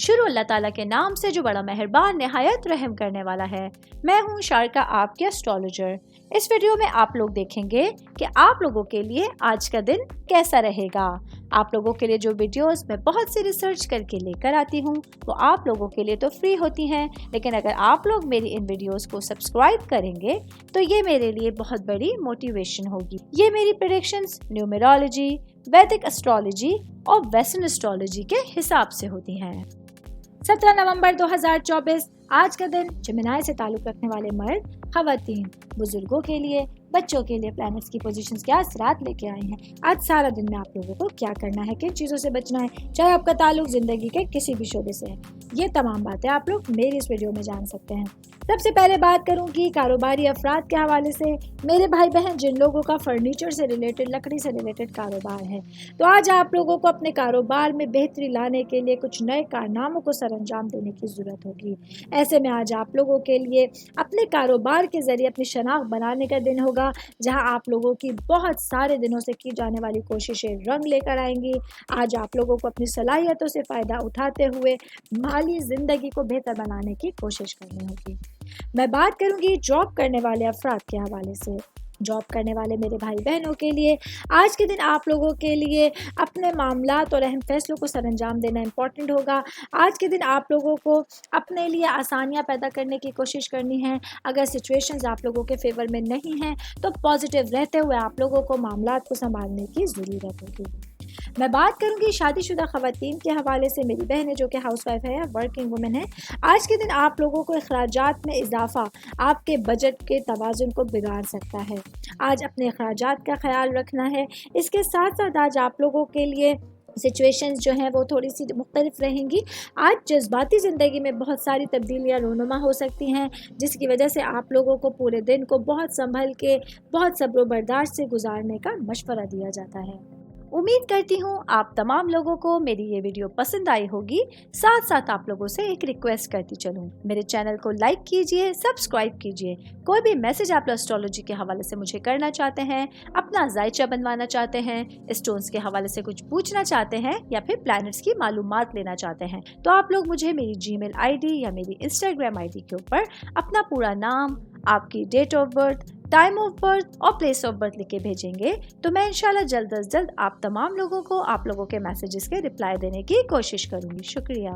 शुरू अल्लाह ताला के नाम से जो बड़ा मेहरबान निहायत रहम करने वाला है। मैं हूँ शारका, आपके एस्ट्रोलॉजर। इस वीडियो में आप लोग देखेंगे कि आप लोगों के लिए आज का दिन कैसा रहेगा। आप लोगों के लिए जो वीडियोस मैं बहुत सी रिसर्च करके लेकर आती हूँ वो आप लोगों के लिए तो फ्री होती हैं, लेकिन अगर आप लोग मेरी इन वीडियोस को सब्सक्राइब करेंगे तो ये मेरे लिए बहुत बड़ी मोटिवेशन होगी। ये मेरी प्रेडिक्शंस न्यूमेरोलॉजी, वैदिक एस्ट्रोलॉजी और वेस्टर्न एस्ट्रोलॉजी के हिसाब से होती हैं। 17 नवंबर 2024 आज का दिन जेमिनी से ताल्लुक रखने वाले मर्द, खवातीन, बुजुर्गों के लिए, बच्चों के लिए प्लैनेट्स की पोजीशंस क्या असरात लेके आए हैं। आज सारा दिन में आप लोगों को क्या करना है, किन चीज़ों से बचना है, चाहे आपका ताल्लुक जिंदगी के किसी भी शोबे से है, ये तमाम बातें आप लोग मेरी इस वीडियो में जान सकते हैं। सबसे पहले बात करूंगी कारोबारी अफराद के हवाले से। मेरे भाई बहन जिन लोगों का फर्नीचर से रिलेटेड, लकड़ी से रिलेटेड कारोबार है, तो आज आप लोगों को अपने कारोबार में बेहतरी लाने के लिए कुछ नए कारनामों को सरअंजाम देने की ज़रूरत होगी। ऐसे में आज आप लोगों के लिए अपने कारोबार के ज़रिए अपनी शनाख्त बनाने का दिन होगा, जहां आप लोगों की बहुत सारे दिनों से की जाने वाली कोशिशें रंग लेकर आएंगी। आज आप लोगों को अपनी सलाहियतों से फ़ायदा उठाते हुए माली ज़िंदगी को बेहतर बनाने की कोशिश करनी होगी। मैं बात करूंगी जॉब करने वाले अफराद के हवाले से। जॉब करने वाले मेरे भाई बहनों के लिए आज के दिन आप लोगों के लिए अपने मामलात और अहम फैसलों को सरअंजाम देना इम्पॉर्टेंट होगा। आज के दिन आप लोगों को अपने लिए आसानियां पैदा करने की कोशिश करनी है। अगर सिचुएशंस आप लोगों के फेवर में नहीं हैं तो पॉजिटिव रहते हुए आप लोगों को मामलात को संभालने की ज़रूरत होगी। मैं बात करूंगी शादीशुदा खवातीन के हवाले से। मेरी बहन है जो कि हाउसवाइफ है, वर्किंग वुमेन है। आज के दिन आप लोगों को अखराजात में इजाफा आपके बजट के तवाज़ुन को बिगाड़ सकता है। आज अपने अखराजात का ख्याल रखना है। इसके साथ साथ आज आप लोगों के लिए सिचुएशंस जो हैं वो थोड़ी सी मुख्तलिफ रहेंगी। आज जज्बाती ज़िंदगी में बहुत सारी तब्दीलियाँ रूनुमा हो सकती हैं, जिसकी वजह से आप लोगों को पूरे दिन को बहुत संभल के, बहुत सब्र बर्दाश्त से गुजारने का मशवरा दिया जाता है। उम्मीद करती हूँ आप तमाम लोगों को मेरी ये वीडियो पसंद आई होगी। साथ साथ आप लोगों से एक रिक्वेस्ट करती चलूँ, मेरे चैनल को लाइक कीजिए, सब्सक्राइब कीजिए। कोई भी मैसेज आप एस्ट्रोलॉजी के हवाले से मुझे करना चाहते हैं, अपना जायचा बनवाना चाहते हैं, स्टोन्स के हवाले से कुछ पूछना चाहते हैं या फिर प्लैनेट्स की मालूमात लेना चाहते हैं, तो आप लोग मुझे मेरी जीमेल आईडी या मेरी इंस्टाग्राम आईडी के ऊपर अपना पूरा नाम, आपकी date of birth, time of birth और प्लेस ऑफ बर्थ लिख के भेजेंगे तो मैं इंशाल्लाह जल्द अज जल्द आप तमाम लोगों को आप लोगों के मैसेजेस के रिप्लाई देने की कोशिश करूँगी। शुक्रिया।